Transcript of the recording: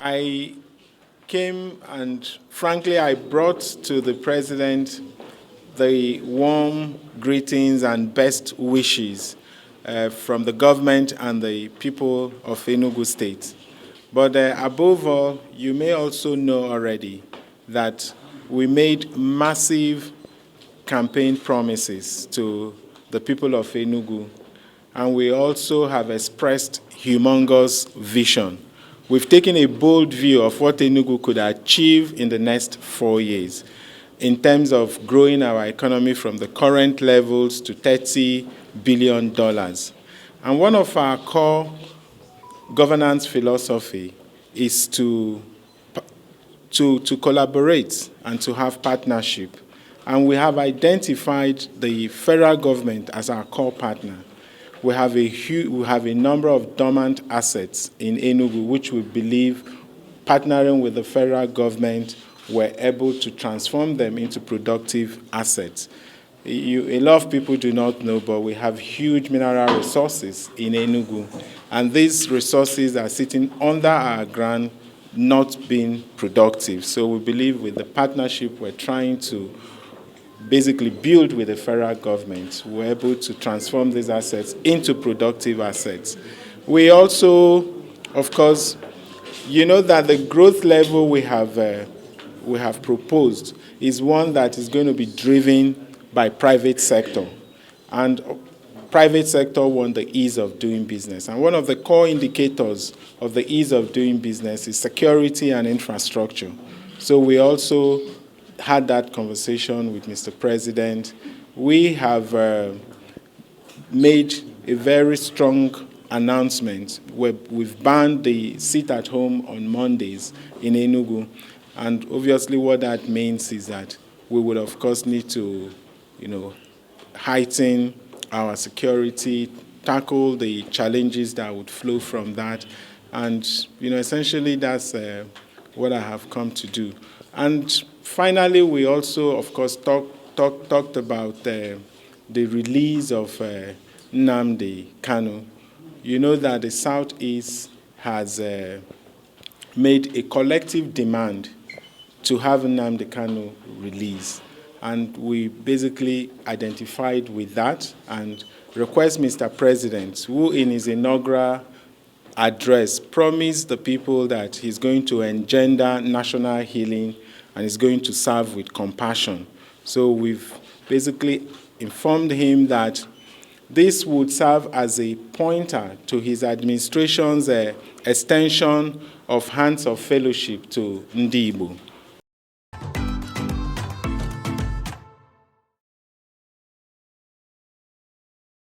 I came and frankly I brought to the president the warm greetings and best wishes from the government and the people of Enugu State. But above all, you may also know already that we made massive campaign promises to the people of Enugu, and we also have expressed humongous vision. We've taken a bold view of what Enugu could achieve in the next 4 years in terms of growing our economy from the current levels to $30 billion. And one of our core governance philosophy is to collaborate and to have partnership. And we have identified the federal government as our core partner. We have a number of dormant assets in Enugu, which we believe, partnering with the federal government, we're able to transform them into productive assets. A lot of people do not know, but we have huge mineral resources in Enugu, and these resources are sitting under our ground, not being productive. So we believe with the partnership we're trying to basically build with the federal government, we're able to transform these assets into productive assets. We also, of course, you know that the growth level we have proposed is one that is going to be driven by private sector. And private sector want the ease of doing business. And one of the core indicators of the ease of doing business is security and infrastructure. So we also had that conversation with Mr. President. We have made a very strong announcement where we've banned the sit-at-home on Mondays in Enugu. And obviously what that means is that we would, of course, need to, heighten our security, tackle the challenges that would flow from that. And, essentially that's what I have come to do. And finally, we also, of course, talked about the release of Nnamdi Kanu. You know that the Southeast has made a collective demand to have Nnamdi Kanu released. And we basically identified with that and request Mr. President, who in his inaugural address promised the people that he's going to engender national healing and is going to serve with compassion. So we've basically informed him that this would serve as a pointer to his administration's extension of hands of fellowship to Ndi Igbo.